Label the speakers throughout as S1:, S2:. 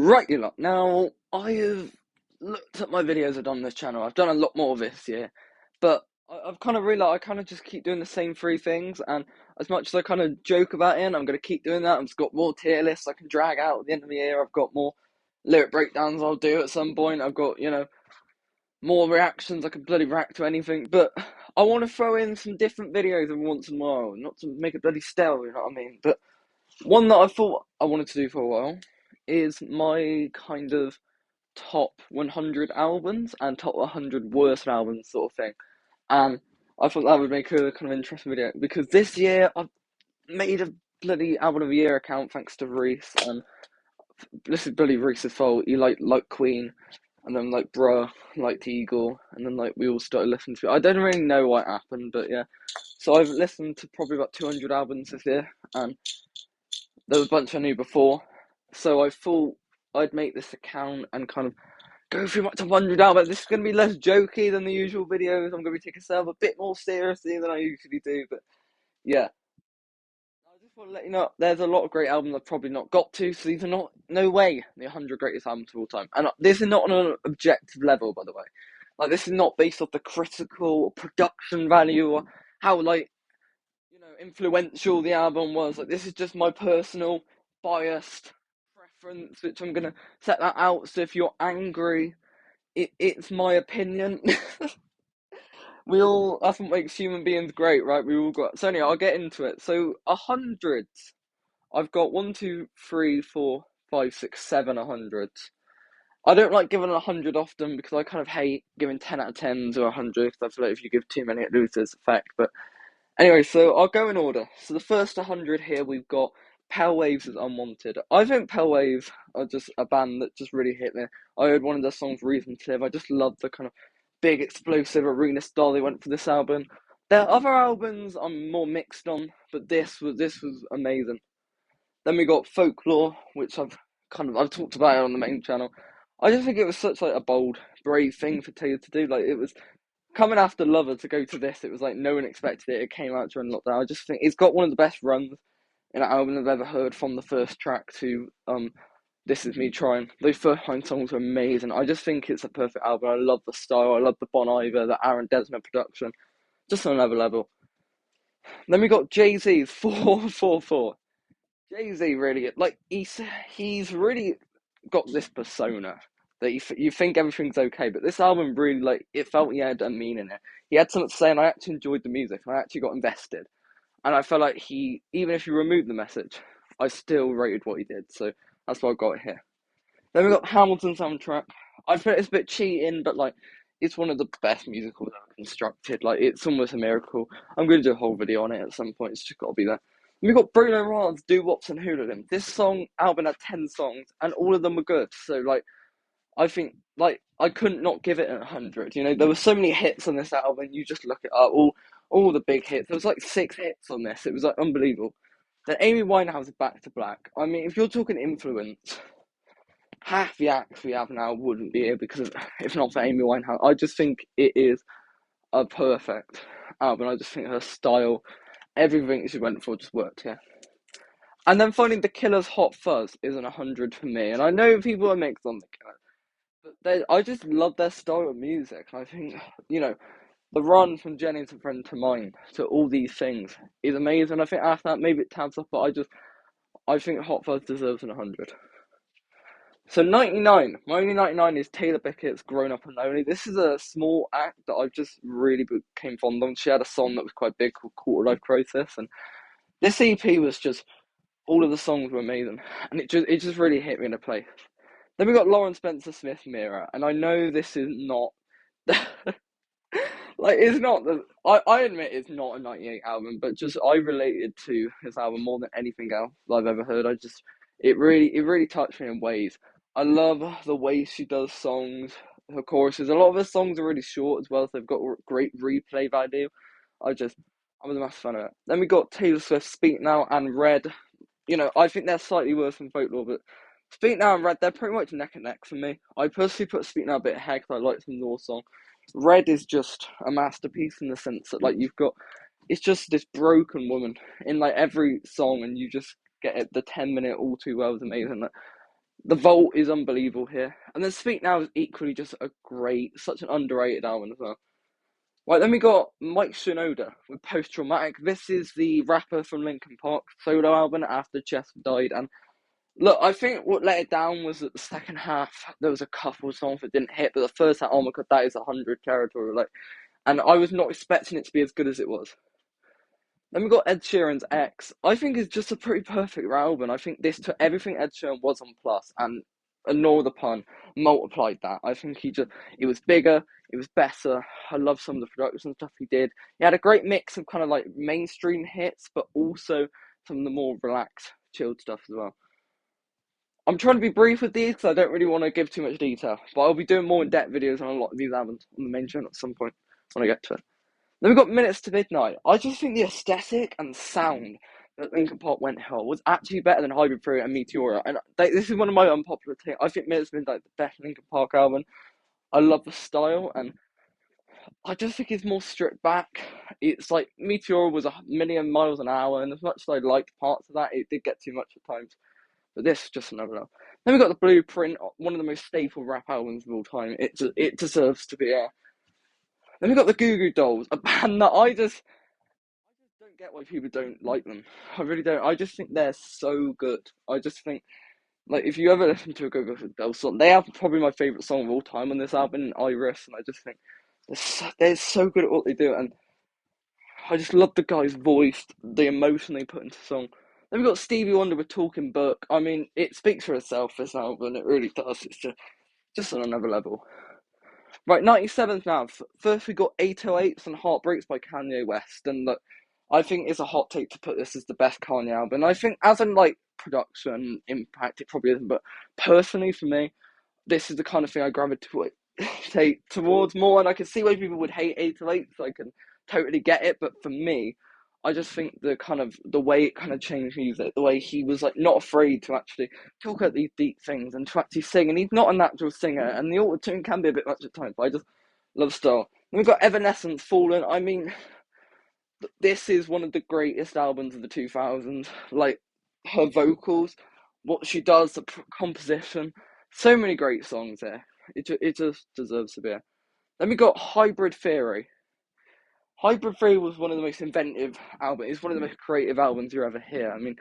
S1: Right, you lot. Now, I have looked at my videos I've done on this channel. I've done a lot more this year, but I've kind of realised I kind of just keep doing the same three things. And as much as I kind of joke about it, and I'm going to keep doing that. I've just got more tier lists I can drag out at the end of the year. I've got more lyric breakdowns I'll do at some point. I've got, more reactions. I can bloody react to anything. But I want to throw in some different videos every once in a while, not to make it bloody stale, you know what I mean? But one that I thought I wanted to do for a while is my kind of top 100 albums and top 100 worst albums sort of thing. And I thought that would make a kind of interesting video because this year I've made a bloody album of the year account thanks to Reese, and this is bloody Reese's fault. He like Queen, and then like Bruh, liked Eagle, and then like we all started listening to it. I don't really know what happened, but yeah. So I've listened to probably about 200 albums this year, and there was a bunch I knew before. So I thought I'd make this account and kind of go through my top 100 albums. This is going to be less jokey than the usual videos. I'm going to be taking myself a bit more seriously than I usually do. But yeah, I just want to let you know there's a lot of great albums I've probably not got to. So these are not, no way, the 100 greatest albums of all time. And this is not on an objective level, by the way. Like, this is not based off the critical production value or how, like, influential the album was. Like, this is just my personal biased preference, which I'm gonna set that out. So if you're angry, it's my opinion. That's what makes human beings great, right? We all got. So anyway, I'll get into it. So 100. I've got 1, 2, 3, 4, 5, 6, 7 100s. I don't like giving 100 often because I kind of hate giving 10 out of 10s or 100 because I feel like if you give too many, it loses effect. But anyway, so I'll go in order. So the first 100 here, we've got Pale Waves as Unwanted. I think Pale Waves are just a band that just really hit me. I heard one of their songs, Reason to Live. I just love the kind of big, explosive arena style they went for this album. Their other albums I'm more mixed on, but this was amazing. Then we got Folklore, which I've talked about it on the main channel. I just think it was such like a bold, brave thing for Taylor to do. Like, it was coming after Lover to go to this. It was like no one expected it. It came out during lockdown. I just think it's got one of the best runs in an album I've ever heard, from the first track to This Is Me Trying. Those first line songs are amazing. I just think it's a perfect album. I love the style. I love the Bon Iver, the Aaron Desmond production. Just on another level. Then we got Jay-Z's 444. Jay-Z really, like, he's really got this persona that you think everything's okay, but this album really, like, it felt he had a meaning in it. He had something to say, and I actually enjoyed the music, and I actually got invested. And I felt like even if you remove the message, I still rated what he did. So that's what I got here. Then we got Hamilton soundtrack. I feel it's a bit cheating, but like, it's one of the best musicals ever constructed. Like, it's almost a miracle. I'm going to do a whole video on it at some point. It's just got to be there. And we got Bruno Mars, Do Wops and Hooligan. This album had 10 songs, and all of them were good. So like, I think, like, I couldn't not give it 100. You know, there were so many hits on this album. You just look it up, all the big hits. There was like 6 hits on this. It was like unbelievable. Then Amy Winehouse is Back to Black. I mean, if you're talking influence, half the acts we have now wouldn't be here because if not for Amy Winehouse. I just think it is a perfect album. I just think her style, everything she went for just worked here. And then finally, The Killer's Hot Fuzz is an 100 for me. And I know people are mixed on The Killer, but I just love their style of music. And I think, the run from Jenny to Friend to Mine to all these things is amazing. I think after that, maybe it tabs off, but I think Hot Fuzz deserves an 100. So 99, my only 99 is Taylor Beckett's Grown Up and Lonely. This is a small act that I've just really became fond of. She had a song that was quite big called Quarter Life Crisis, and this EP was just, all of the songs were amazing, and it just really hit me in a place. Then we got Lauren Spencer Smith, Mirror, and I know this is not like, it's not I admit it's not a 98 album, but just I related to this album more than anything else I've ever heard. It really touched me in ways. I love the way she does songs, her choruses. A lot of her songs are really short as well, so they've got great replay value. I was a massive fan of it. Then we got Taylor Swift, Speak Now and Red. I think they're slightly worse than Folklore, but Speak Now and Red, they're pretty much neck and neck for me. I personally put Speak Now a bit ahead because I like some Law song. Red is just a masterpiece in the sense that, like, it's just this broken woman in like every song, and you just get it. The 10-minute All Too Well is amazing. Like, The Vault is unbelievable here, and then Speak Now is equally just such an underrated album as well. Right, then we got Mike Shinoda with Post Traumatic. This is the rapper from Linkin Park solo album after Chester died. And look, I think what let it down was that the second half there was a couple of songs that didn't hit, but the first half, oh my god, that is 100 territory. Like, and I was not expecting it to be as good as it was. Then we got Ed Sheeran's X. I think it's just a pretty perfect album. I think this took everything Ed Sheeran was on plus and ignore the pun, multiplied that. I think it was bigger, it was better. I love some of the production stuff he did. He had a great mix of kind of like mainstream hits, but also some of the more relaxed, chilled stuff as well. I'm trying to be brief with these because I don't really want to give too much detail, but I'll be doing more in-depth videos on a lot of these albums on the main channel at some point when I get to it. Then we got Minutes to Midnight. I just think the aesthetic and sound that Linkin Park went for was actually better than Hybrid Theory and Meteora. And this is one of my unpopular takes. I think Minutes to Midnight is the best Linkin Park album. I love the style, and I just think it's more stripped back. It's like Meteora was a million miles an hour, and as much as I liked parts of that, it did get too much at times. But this is just another level. Then we got The Blueprint, one of the most staple rap albums of all time. It deserves to be there. Then we got the Goo Goo Dolls, a band that I just don't get why people don't like them. I really don't. I just think they're so good. I just think, like, if you ever listen to a Goo Goo Dolls song, they have probably my favourite song of all time on this album, Iris, and I just think they're so good at what they do, and I just love the guy's voice, the emotion they put into the song. Then we got Stevie Wonder with Talking Book. I mean, it speaks for itself, this album, it really does. It's just on another level. Right, 97th now. First we got 808s and Heartbreaks by Kanye West. And look, I think it's a hot take to put this as the best Kanye album. And I think as in like production impact, it probably isn't. But personally for me, this is the kind of thing I gravitate towards more. And I can see why people would hate 808s. I can totally get it. But for me, I just think the way it kind of changed music, the way he was like not afraid to actually talk about these deep things and to actually sing. And he's not a natural singer, and the auto tune can be a bit much at times. But I just love style. And we've got Evanescence, Fallen. I mean, this is one of the greatest albums of the 2000s. Like her vocals, what she does, the composition, so many great songs there. It just deserves to be there. Then we got Hybrid Theory. Hybrid Theory was one of the most inventive albums. It's one of the most creative albums you ever hear. I mean,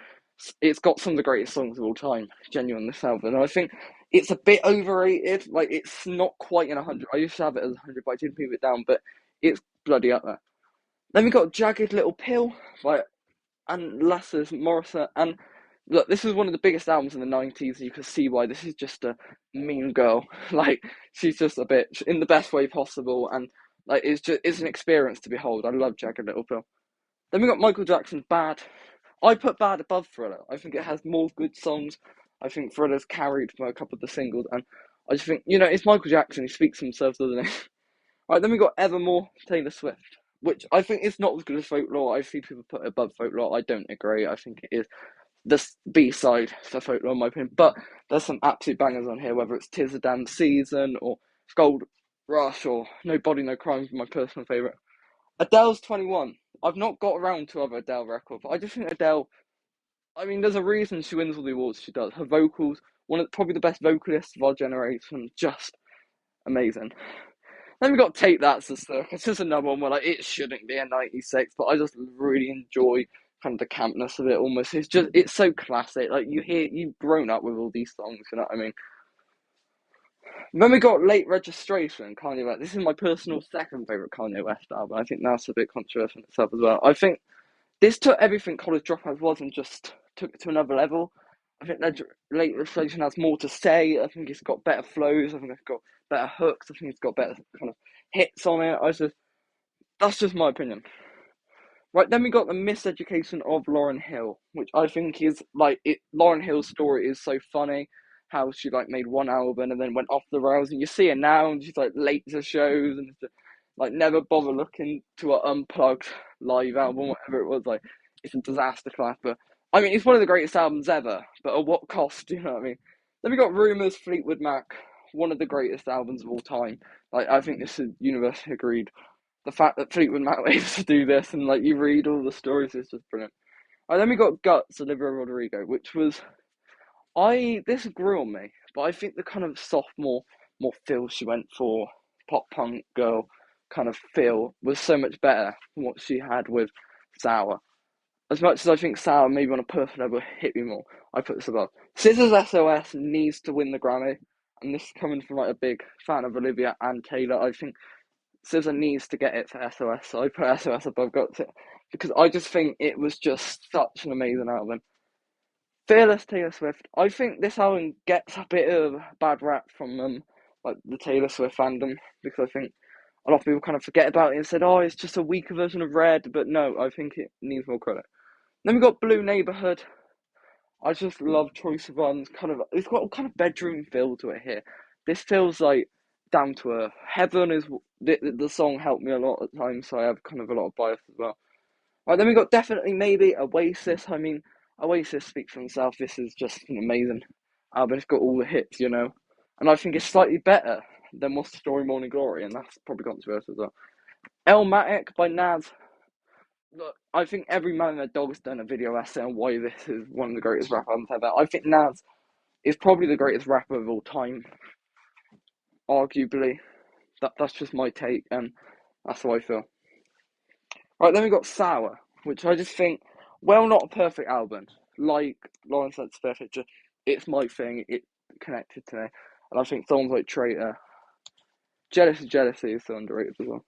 S1: it's got some of the greatest songs of all time, genuine, this album. And I think it's a bit overrated. Like, it's not quite in 100. I used to have it as 100, but I did move it down. But it's bloody up there. Then we got Jagged Little Pill by and Alanis Morissette. And look, this is one of the biggest albums in the 90s. You can see why. This is just a mean girl. Like, she's just a bitch in the best way possible. And like, it's an experience to behold. I love Jagged Little Pill. Then we got Michael Jackson's Bad. I put Bad above Thriller. I think it has more good songs. I think Thriller's carried by a couple of the singles, and I just think, it's Michael Jackson. He speaks for himself, doesn't he? Right, then we got Evermore, Taylor Swift, which I think is not as good as Folklore. I see people put it above Folklore. I don't agree. I think it is the B-side for Folklore, in my opinion. But there's some absolute bangers on here, whether it's Tis a Damn Season or Gold Rush or No Body, No Crime, my personal favourite. Adele's 21. I've not got around to other Adele records, but I just think Adele, I mean, there's a reason she wins all the awards she does. Her vocals, probably the best vocalists of our generation, just amazing. Then we got Take That, Sister. It's just another one where like it shouldn't be a 96, but I just really enjoy kind of the campness of it almost. It's so classic. Like you've grown up with all these songs, you know what I mean? Then we got Late Registration, Kanye West. This is my personal second favourite Kanye West album. I think that's a bit controversial in itself as well. I think this took everything College Dropout was and just took it to another level. I think Late Registration has more to say. I think it's got better flows. I think it's got better hooks. I think it's got better kind of hits on it. That's just my opinion. Right, then we got the miseducation of Lauryn Hill, which I think is like it. Lauryn Hill's story is so funny. How she like made one album and then went off the rails, and you see her now, and she's like late to shows and like never bother looking to an unplugged live album, whatever it was. Like it's a disaster class, but I mean it's one of the greatest albums ever. But at what cost? You know what I mean? Then we got Rumours, Fleetwood Mac, one of the greatest albums of all time. Like I think this is universally agreed. The fact that Fleetwood Mac were able to do this and like you read all the stories is just brilliant. And then we got Guts, Olivia Rodrigo, which was This grew on me, but I think the kind of sophomore, more feel she went for, pop punk girl kind of feel was so much better than what she had with Sour. As much as I think Sour maybe on a personal level hit me more, I put this above. Scissors SOS needs to win the Grammy, and this is coming from like a big fan of Olivia and Taylor. I think Scissor needs to get it for SOS, so I put SOS above Got It because I just think it was just such an amazing album. Fearless Taylor Swift. I think this album gets a bit of bad rap from like the Taylor Swift fandom because I think a lot of people kind of forget about it and said, "Oh, it's just a weaker version of Red," but no, I think it needs more credit. Then we got Blue Neighborhood. I just love Troye Sivan's it's got a kind of bedroom feel to it here. This feels like down to earth. Heaven is the song helped me a lot at times, so I have kind of a lot of bias as well. Right, then we got Definitely Maybe, Oasis. I mean, Oasis speaks for themselves. This is just an amazing album. It's got all the hits, you know. And I think it's slightly better than What's the Story Morning Glory, and that's probably controversial as well. Elmatic by Nas. Look, I think every man and their dog's done a video essay on why this is one of the greatest rap albums ever. I think Nas is probably the greatest rapper of all time, arguably. That's just my take, and that's how I feel. Right, then we got Sour, which I just think, well, not a perfect album. Like Lawrence said, perfect. Just it's my thing. It connected to me, and I think songs like Traitor, Jealousy is so underrated as well.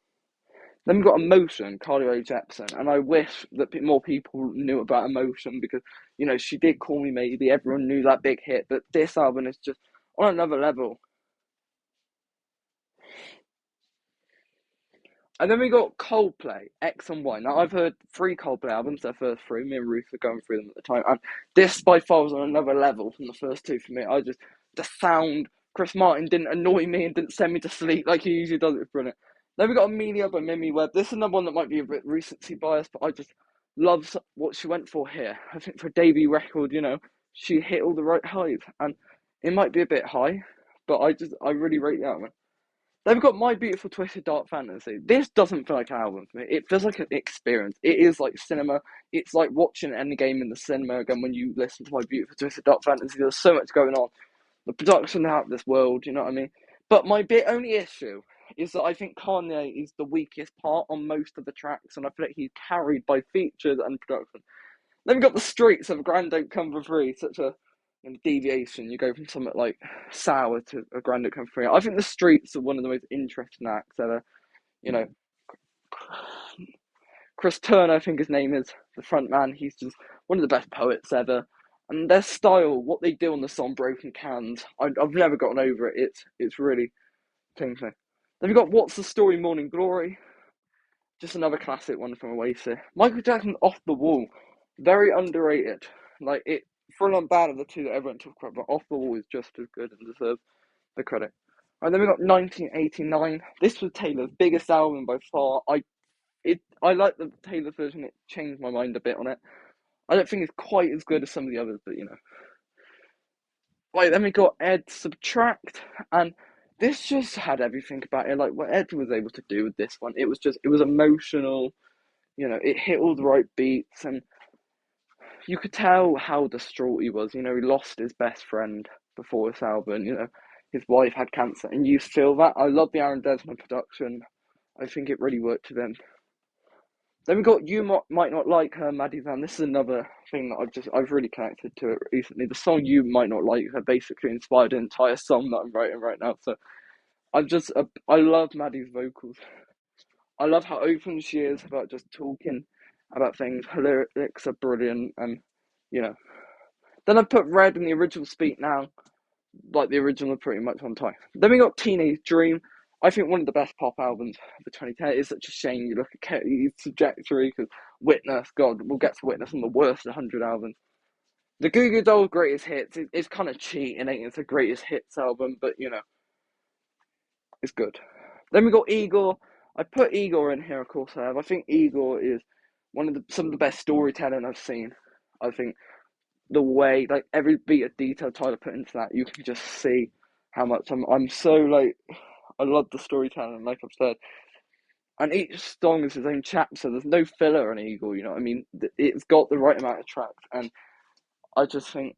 S1: Then we've got Emotion, Carly Rae Jepsen, and I wish that more people knew about Emotion because, you know, she did Call Me Maybe, everyone knew that big hit, but this album is just on another level. And then we got Coldplay, X and Y. Now, I've heard 3 Coldplay albums, their first 3, me and Ruth were going through them at the time, and this by far was on another level from the first 2 for me. The sound, Chris Martin didn't annoy me and didn't send me to sleep like he usually does with Brilliant. Then we got Amelia by Mimi Webb. This is another one that might be a bit recency biased, but I just love what she went for here. I think for a debut record, you know, she hit all the right highs, and it might be a bit high, but I really rate the album. They've got My Beautiful Twisted Dark Fantasy. This doesn't feel like an album for me. It feels like an experience. It is like cinema. It's like watching Endgame in the cinema again when you listen to My Beautiful Twisted Dark Fantasy. There's so much going on. The production out of this world, you know what I mean? But my only issue is that I think Kanye is the weakest part on most of the tracks, and I feel like he's carried by features and production. Then we've got the streets of Grand Don't Come for Free, such a deviation. You go from something like Sour to a Grand Don't Come for Free. I think the streets are one of the most interesting acts ever. You know, Chris Turner, I think his name is, the front man. He's just one of the best poets ever. And their style, what they do on the song Broken Cans, I've never gotten over it. It's really changed me. Then we've got What's the Story Morning Glory. Just another classic one from Oasis. Michael Jackson Off the Wall, very underrated. Like it, for a bad of the 2 that everyone talks about, but Off the Wall is just as good and deserves the credit. And then we got 1989. This was Taylor's biggest album by far. I like the Taylor version. It changed my mind a bit on it. I don't think it's quite as good as some of the others, but you know. Like then we got Ed Subtract, and this just had everything about it. Like what Ed was able to do with this one, it was emotional. You know, it hit all the right beats, and you could tell how distraught he was. You know, he lost his best friend before this album. You know, his wife had cancer, and you feel that. I love the Aaron Desmond production. I think it really worked to them. Then we got Might Not Like Her, Maddie Van. This is another thing that I've really connected to it recently. The song You Might Not Like Her basically inspired an entire song that I'm writing right now. So I love Maddie's vocals. I love how open she is about just talking about things. Her lyrics are brilliant, and you know. Then I put Red in the original Speak Now, like the original, pretty much on time. Then we got Teenage Dream. I think one of the best pop albums of the 2010s. It's such a shame you look at Kelly's trajectory because Witness, God, we'll get to Witness on the worst 100 albums. The Goo Goo Dolls Greatest Hits, it's kind of cheating, ain't it? It's a greatest hits album, but you know, it's good. Then we got Igor. I put Igor in here, of course I have. I think Igor is some of the best storytelling I've seen. I think the way, like every beat of detail Tyler put into that, you can just see how much I'm so like, I love the storytelling, like I've said. And each song is its own chapter. There's no filler on Eagle, you know what I mean? It's got the right amount of tracks, and I just think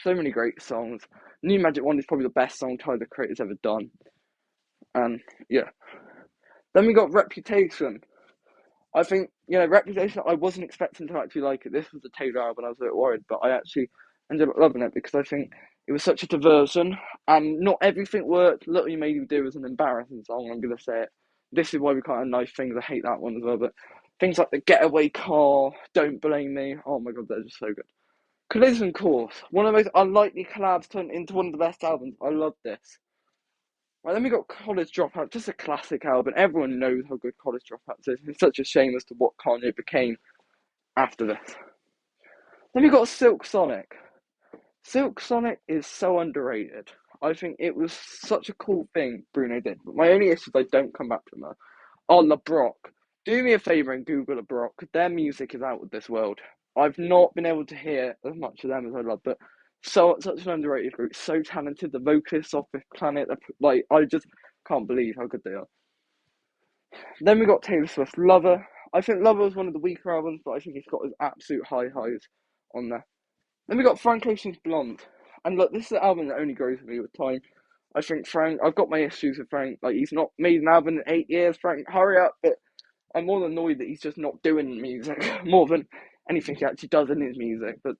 S1: so many great songs. New Magic Wand is probably the best song Tyler the Creator's ever done. And yeah. Then we got Reputation. I think, Reputation, I wasn't expecting to actually like it. This was the Taylor album, I was a bit worried, but I actually ended up loving it because I think it was such a diversion and not everything worked. Look What You Made Me Do was an embarrassing song, I'm going to say it. This is why we can't have nice things. I hate that one as well, but things like The Getaway Car, Don't Blame Me, oh my god, they're just so good. Collision Course, one of the most unlikely collabs turned into one of the best albums. I love this. Right, then we got College Dropout, just a classic album. Everyone knows how good College Dropout is. It's such a shame as to what Kanye became after this. Then we got Silk Sonic. Silk Sonic is so underrated. I think it was such a cool thing Bruno did. But my only issue is I don't come back to them are LeBrock. Do me a favour and Google LeBrock. Their music is out of this world. I've not been able to hear as much of them as I love, but such an underrated group, so talented. The vocalists off Fifth Planet, like I just can't believe how good they are. Then we got Taylor Swift, Lover. I think Lover was one of the weaker albums, but I think it's got his absolute high highs on there. Then we got Frank Ocean's Blonde, and look, this is an album that only grows with me with time. I think I've got my issues with Frank. Like he's not made an album in 8 years. Frank, hurry up! But I'm more than annoyed that he's just not doing music more than anything he actually does in his music. But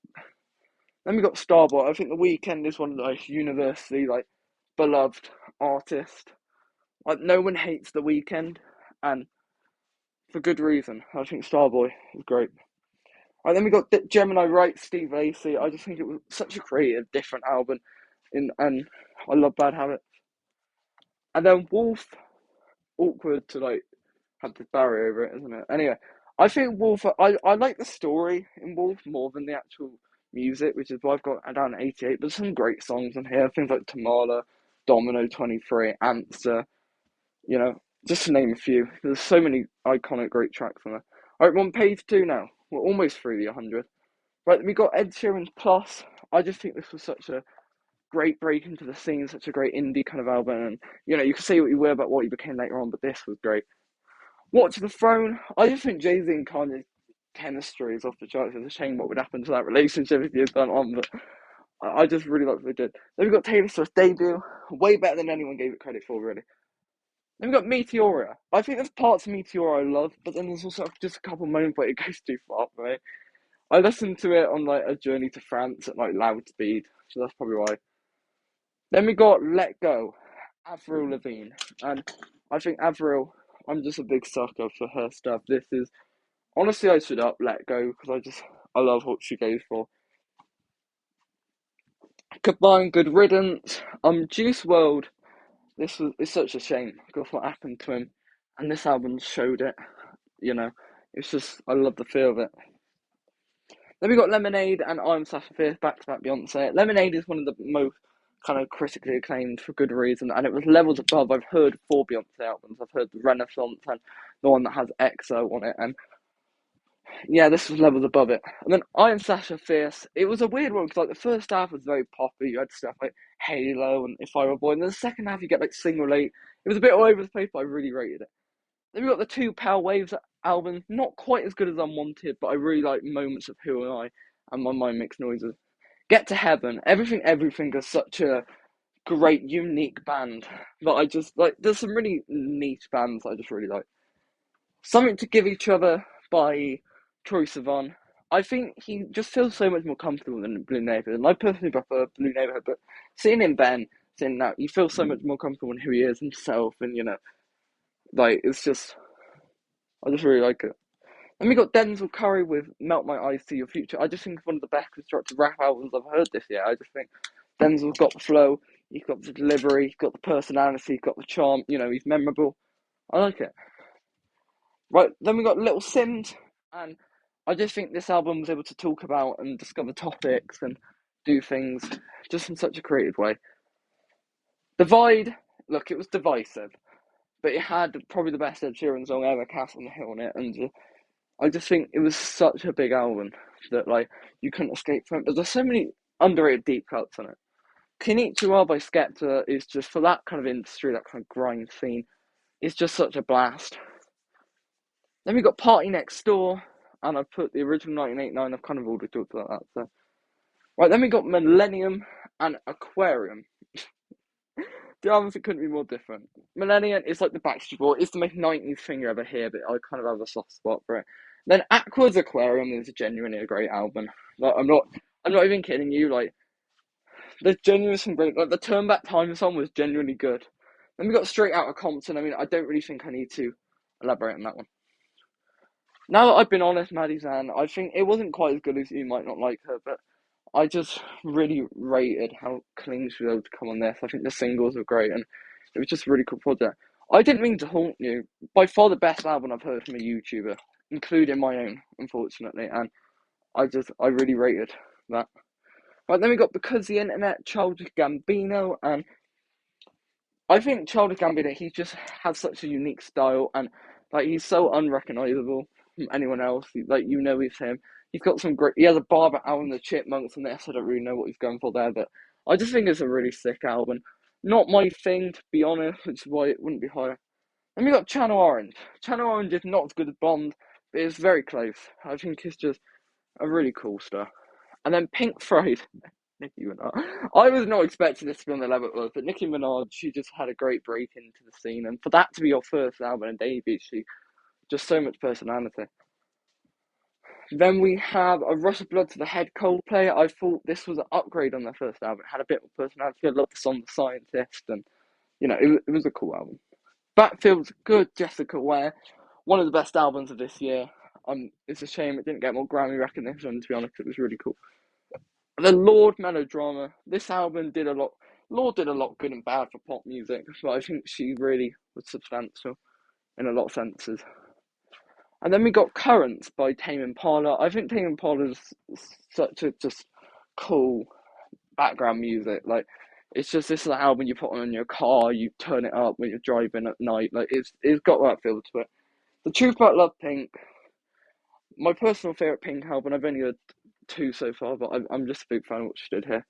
S1: then we got Starboy. I think The Weeknd is one of those universally beloved artists. Like no one hates The Weeknd, and for good reason. I think Starboy is great. Right, then we got Gemini Wright, Steve Lacy. I just think it was such a creative, different album, and I love Bad Habits. And then Wolf, awkward to have this barrier over it, isn't it? Anyway, I think Wolf. I like the story in Wolf more than the actual music, which is why I've got down 88. But some great songs on here, things like Tamala, Domino 23, Answer. Just to name a few. There's so many iconic, great tracks on there. Alright, we're on page 2 now. We're almost through the 100. Right, we got Ed Sheeran's Plus. I just think this was such a great break into the scene, such a great indie kind of album. And, you can say what you will about what he became later on, but this was great. Watch the Throne. I just think Jay-Z and Kanye's chemistry is off the charts. It's a shame what would happen to that relationship if he had gone on, but I just really like what they did. Then we got Taylor Swift's debut. Way better than anyone gave it credit for, really. Then we got Meteora. I think there's parts of Meteora I love, but then there's also just a couple moments where it goes too far for me. I listened to it on a journey to France at loud speed, so that's probably why. Then we got Let Go, Avril Lavigne, and I think Avril, I'm just a big sucker for her stuff. This is honestly I should up Let Go because I love what she goes for. Goodbye and Good Riddance. Juice WRLD. It's such a shame because what happened to him, and this album showed it. It's just I love the feel of it. Then we got Lemonade and I'm Sasha Fierce, back-to-back Beyonce. Lemonade is one of the most kind of critically acclaimed for good reason, and it was levels above. I've heard 4 Beyonce albums. I've heard the Renaissance and the one that has EXO on it, and yeah, this was levels above it. And then I Am Sasha Fierce. It was a weird one because the first half was very poppy. You had stuff like Halo and If I Were a Boy, and then the second half you get Single Late. It was a bit all over the place, but I really rated it. Then we got the 2 Pale Waves album, not quite as good as Unwanted, but I really like Moments of Who Am I and My Mind Makes Noises. Get to Heaven, Everything is such a great, unique band that I just like. There's some really niche bands I just really like. Something to Give Each Other by Troye Sivan. I think he just feels so much more comfortable than Blue Neighborhood, and I personally prefer Blue Neighborhood, but seeing him Ben, seeing that, he feels so much more comfortable in who he is himself, and it's just, I just really like it. And we got Denzel Curry with Melt My Eyes to Your Future. I just think it's one of the best constructed rap albums I've heard this year. I just think Denzel's got the flow, he's got the delivery, he's got the personality, he's got the charm, he's memorable. I like it. Right, then we got Little Sims, and I just think this album was able to talk about and discover topics and do things just in such a creative way. Divide, look, it was divisive, but it had probably the best Ed Sheeran song ever, Castle on the Hill, on it, and I just think it was such a big album that you couldn't escape from it. But there's so many underrated deep cuts on it. Konnichiwa by Skepta is just, for that kind of industry, that kind of grind scene, it's just such a blast. Then we got Party Next Door, and I've put the original 1989. I've kind of already talked about that. So Right, then we got Millennium and Aquarium. The albums that couldn't be more different. Millennium is like the Backstreet Boys. It's the most 90s thing you ever hear, but I kind of have a soft spot for it. Then Aqua's Aquarium is genuinely a great album. Like I'm not even kidding you. Like there's genuinely some great. Like the Turn Back Time song was genuinely good. Then we got Straight Outta Compton. I mean, I don't really think I need to elaborate on that one. Now that I've been honest, Maddie Zan, I think it wasn't quite as good as you might not like her, but I just really rated how clean she was able to come on this. I think the singles were great, and it was just a really cool project. I didn't mean to haunt you. By far the best album I've heard from a YouTuber, including my own, unfortunately, and I really rated that. Right, then we got Because the Internet, Childish Gambino, and I think Childish Gambino, he just has such a unique style, and like he's so unrecognizable from anyone else. Like you know, it's him. He's got some great. He has a Barber album, the Chipmunks, and this. I don't really know what he's going for there, but I just think it's a really sick album. Not my thing, to be honest, which is why it wouldn't be higher. Then we got Channel Orange. Channel Orange is not as good as Bond, but it's very close. I think it's just a really cool stuff. And then Pink Floyd. Nicki Minaj. I was not expecting this to be on the level it was, but Nicki Minaj, she just had a great break into the scene, and for that to be your first album and debut, she just so much personality. Then we have A Rush of Blood to the Head, Coldplay. I thought this was an upgrade on their first album. It had a bit more personality. I love the song The Scientist, and it was a cool album. Backfield's good, Jessica Ware. One of the best albums of this year. It's a shame it didn't get more Grammy recognition, to be honest. It was really cool. The Lorde Melodrama. This album did a lot. Lorde did a lot good and bad for pop music, but I think she really was substantial in a lot of senses. And then we got Currents by Tame Impala. I think Tame Impala is such a just cool background music. Like it's just this is an album you put on in your car, you turn it up when you're driving at night. Like it's got that feel to it. The Truth About Love, Pink. My personal favourite Pink album. I've only heard two so far, but I'm just a big fan of what she did here.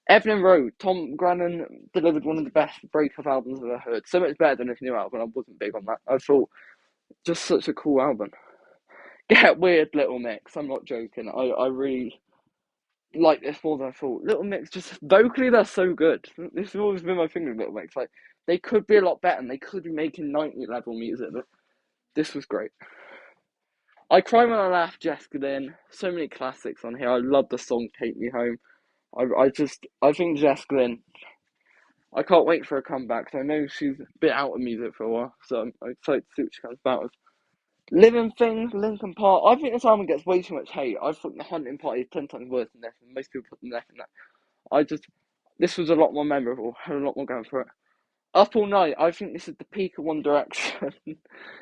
S1: Evelyn Road, Tom Grennan delivered one of the best breakup albums I've ever heard. So much better than his new album. I wasn't big on that. I thought just such a cool album. Get Weird, Little Mix. I'm not joking. I really like this more than I thought. Little Mix, just vocally, they're so good. This has always been my thing with Little Mix. Like they could be a lot better, and they could be making 90 level music. But this was great. I Cry When I Laugh, Jessica Lynn. So many classics on here. I love the song Take Me Home. I think Jessica Lynn, I can't wait for her comeback. So I know she's a bit out of music for a while, so I'm excited to see what she comes back with. Living Things, Linkin Park. I think this album gets way too much hate. I think The Hunting Party is 10 times worse than this, and most people put the neck in that. This was a lot more memorable, had a lot more going for it. Up All Night, I think this is the peak of One Direction.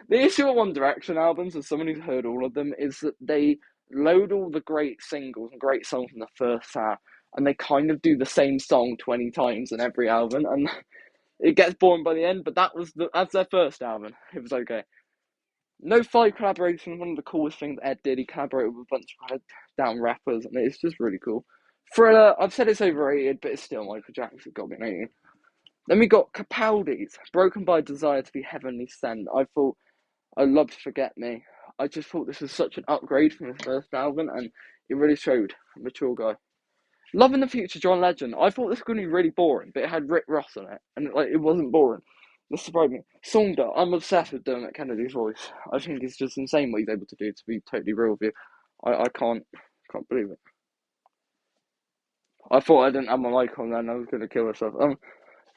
S1: The issue with One Direction albums, as someone who's heard all of them, is that they load all the great singles and great songs in the first half, and they kind of do the same song 20 times in every album, and it gets boring by the end, but that's their first album. It was okay. No Five collaboration, one of the coolest things Ed did. He collaborated with a bunch of down rappers, and it's just really cool. Thriller, I've said it's overrated, but it's still Michael Jackson, got me rating. Then we got Capaldi's Broken by Desire to be Heavenly Sent. I thought I loved Forget Me. I just thought this was such an upgrade from his first album, and it really showed a mature guy. Love in the Future, John Legend. I thought this was going to be really boring, but it had Rick Ross on it, and it wasn't boring. This surprised me. Songda, I'm obsessed with Dermot Kennedy's voice. I think it's just insane what he's able to do, to be totally real with you. I can't believe it. I thought I didn't have my mic on then, I was going to kill myself.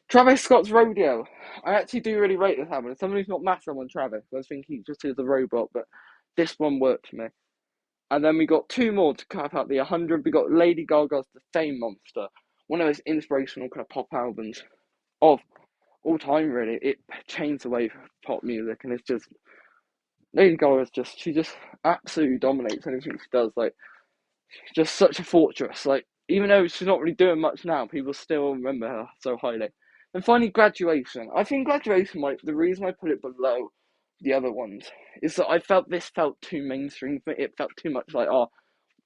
S1: Travis Scott's Rodeo. I actually do really rate this album. Someone who's not massive on Travis, I think he just is a robot, but this one worked for me. And then we got two more to cap out the 100. We got Lady Gaga's The Fame Monster, one of those inspirational kind of pop albums of all time, really. It changed the way for pop music, and it's just Lady Gaga's she just absolutely dominates anything she does. Like, just such a fortress. Like, even though she's not really doing much now, people still remember her so highly. And finally, Graduation. I think Graduation, the reason I put it below the other ones is that this felt too mainstream for me. It felt too much like, oh,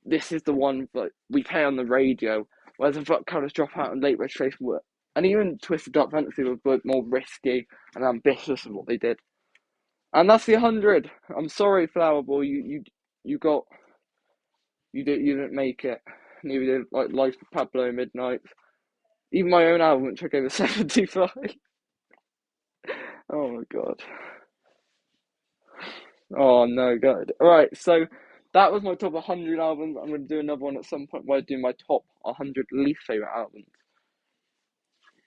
S1: this is the one that we play on the radio, whereas the Colours Dropout and Late Registration were, and even Twisted Dark Fantasy were both more risky and ambitious in what they did. And that's the 100. I'm sorry, Flower Boy, you didn't make it. Neither did like Life of Pablo Midnight. Even my own album, which I gave a 75. Oh my god. Oh no, good. Alright, so that was my top 100 albums. I'm going to do another one at some point where I do my top 100 least favourite albums.